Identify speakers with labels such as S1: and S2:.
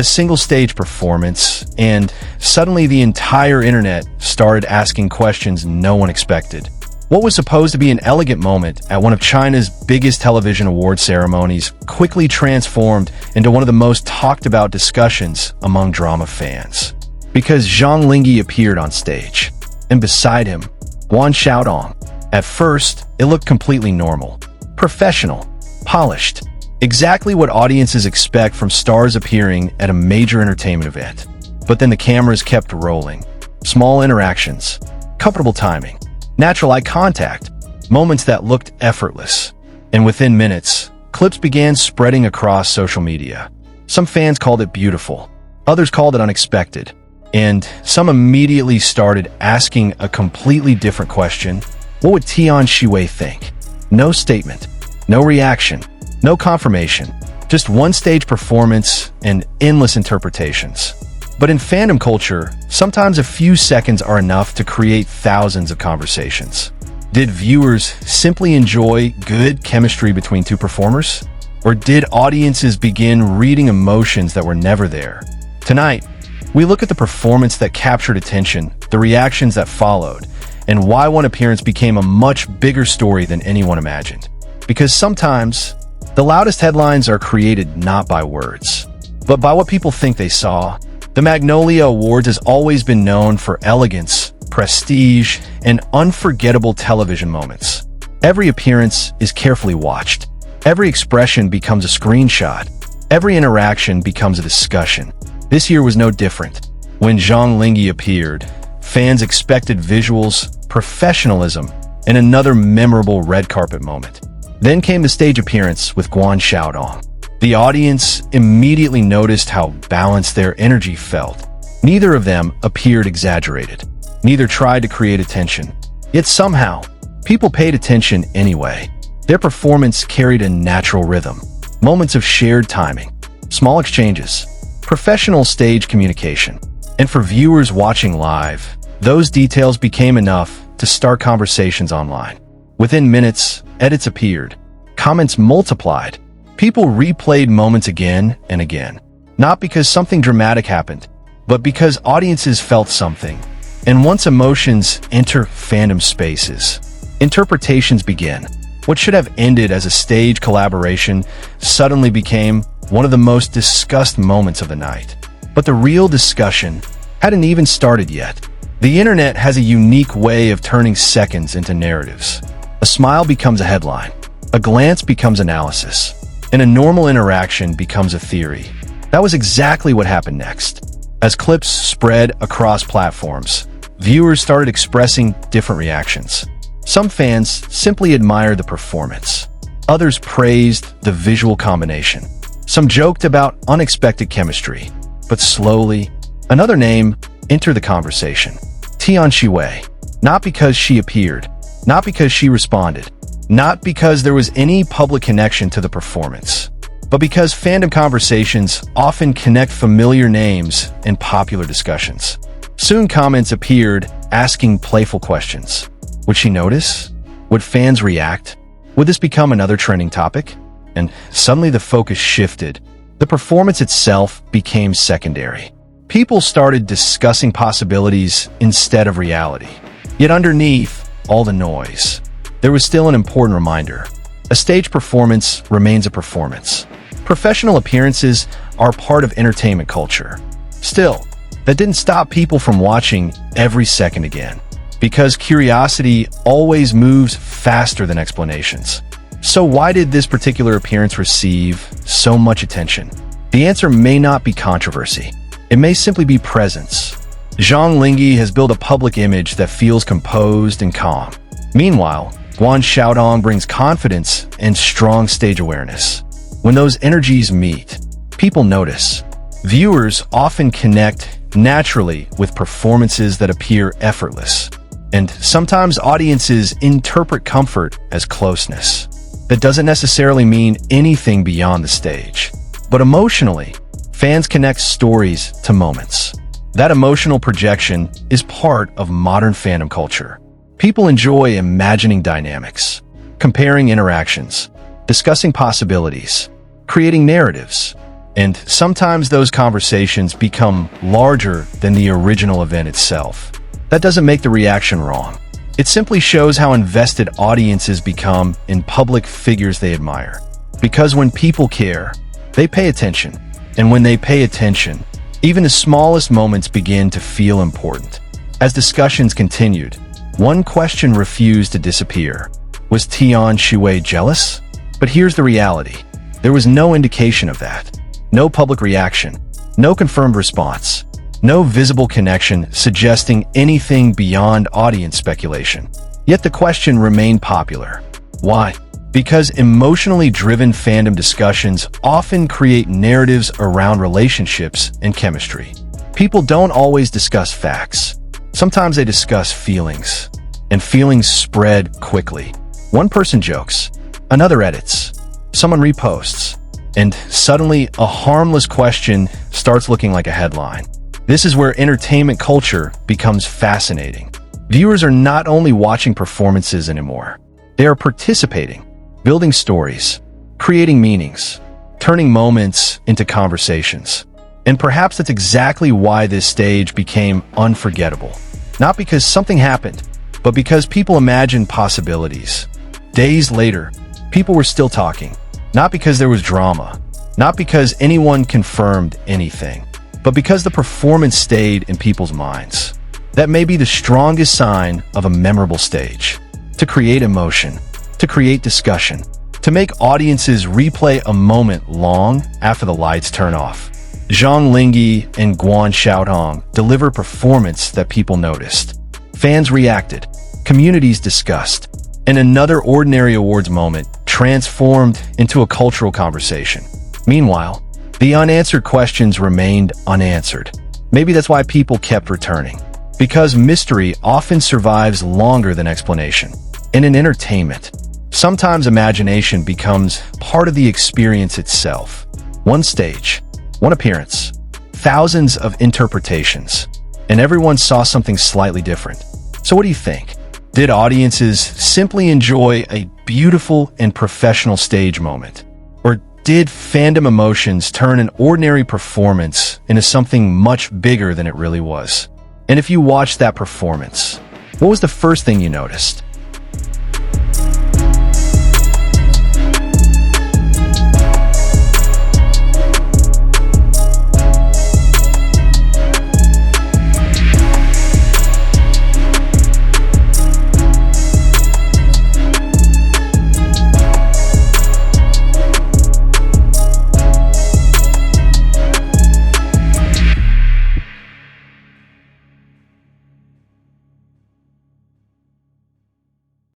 S1: a single stage performance, and suddenly the entire internet started asking questions no one expected. What was supposed to be an elegant moment at one of China's biggest television award ceremonies quickly transformed into one of the most talked about discussions among drama fans. Because Zhang Linghe appeared on stage, and beside him, Guan Xiaotong. At first, it looked completely normal, professional, polished, exactly what audiences expect from stars appearing at a major entertainment event. But then the cameras kept rolling. Small interactions, comfortable timing, natural eye contact, moments that looked effortless. And within minutes, clips began spreading across social media. Some fans called it beautiful, others called it unexpected, and some immediately started asking a completely different question. What would Tian Xiwei think? No statement, no reaction, no confirmation, just one stage performance and endless interpretations. But in fandom culture, sometimes a few seconds are enough to create thousands of conversations. Did viewers simply enjoy good chemistry between two performers? Or did audiences begin reading emotions that were never there? Tonight, we look at the performance that captured attention, the reactions that followed, and why one appearance became a much bigger story than anyone imagined. Because sometimes, the loudest headlines are created not by words, but by what people think they saw. The Magnolia Awards has always been known for elegance, prestige, and unforgettable television moments. Every appearance is carefully watched. Every expression becomes a screenshot. Every interaction becomes a discussion. This year was no different. When Zhang Linghe appeared, fans expected visuals, professionalism, and another memorable red carpet moment. Then came the stage appearance with Guan Xiaotong. The audience immediately noticed how balanced their energy felt. Neither of them appeared exaggerated. Neither tried to create attention. Yet somehow, people paid attention anyway. Their performance carried a natural rhythm. Moments of shared timing, small exchanges, professional stage communication. And for viewers watching live, those details became enough to start conversations online. Within minutes, edits appeared. Comments multiplied. People replayed moments again and again. Not because something dramatic happened, but because audiences felt something. And once emotions enter fandom spaces, interpretations begin. What should have ended as a stage collaboration suddenly became one of the most discussed moments of the night. But the real discussion hadn't even started yet. The internet has a unique way of turning seconds into narratives. A smile becomes a headline, a glance becomes analysis, and a normal interaction becomes a theory. That was exactly what happened next. As clips spread across platforms, viewers started expressing different reactions. Some fans simply admired the performance. Others praised the visual combination. Some joked about unexpected chemistry. But slowly, another name entered the conversation. Tian Xiwei. Not because she appeared, not because she responded, not because there was any public connection to the performance, but because fandom conversations often connect familiar names and popular discussions. Soon comments appeared asking playful questions. Would she notice? Would fans react? Would this become another trending topic? And suddenly the focus shifted. The performance itself became secondary. People started discussing possibilities instead of reality. Yet underneath all the noise, there was still an important reminder. A stage performance remains a performance. Professional appearances are part of entertainment culture. Still, that didn't stop people from watching every second again. Because curiosity always moves faster than explanations. So why did this particular appearance receive so much attention? The answer may not be controversy. It may simply be presence. Zhang Linghe has built a public image that feels composed and calm. Meanwhile, Guan Xiaotong brings confidence and strong stage awareness. When those energies meet, people notice. Viewers often connect naturally with performances that appear effortless. And sometimes audiences interpret comfort as closeness. That doesn't necessarily mean anything beyond the stage. But emotionally, fans connect stories to moments. That emotional projection is part of modern fandom culture. People enjoy imagining dynamics, comparing interactions, discussing possibilities, creating narratives. And sometimes those conversations become larger than the original event itself. That doesn't make the reaction wrong. It simply shows how invested audiences become in public figures they admire. Because when people care, they pay attention. And when they pay attention, even the smallest moments begin to feel important. As discussions continued, one question refused to disappear. Was Tian Xiwei jealous? But here's the reality. There was no indication of that. No public reaction. No confirmed response. No visible connection suggesting anything beyond audience speculation. Yet the question remained popular. Why? Because emotionally driven fandom discussions often create narratives around relationships and chemistry. People don't always discuss facts. Sometimes they discuss feelings. And feelings spread quickly. One person jokes, another edits, someone reposts, and suddenly a harmless question starts looking like a headline. This is where entertainment culture becomes fascinating. Viewers are not only watching performances anymore, they are participating, building stories, creating meanings, turning moments into conversations. And perhaps that's exactly why this stage became unforgettable. Not because something happened, but because people imagined possibilities. Days later, people were still talking. Not because there was drama, not because anyone confirmed anything, but because the performance stayed in people's minds. That may be the strongest sign of a memorable stage. To create emotion, to create discussion, to make audiences replay a moment long after the lights turn off. Zhang Linghe and Guan Xiaotong deliver performance that people noticed. Fans reacted, communities discussed, and another ordinary awards moment transformed into a cultural conversation. Meanwhile, the unanswered questions remained unanswered. Maybe that's why people kept returning. Because mystery often survives longer than explanation. And in entertainment, sometimes imagination becomes part of the experience itself. One stage, one appearance, thousands of interpretations, and everyone saw something slightly different. So what do you think? Did audiences simply enjoy a beautiful and professional stage moment? Or did fandom emotions turn an ordinary performance into something much bigger than it really was? And if you watched that performance, what was the first thing you noticed?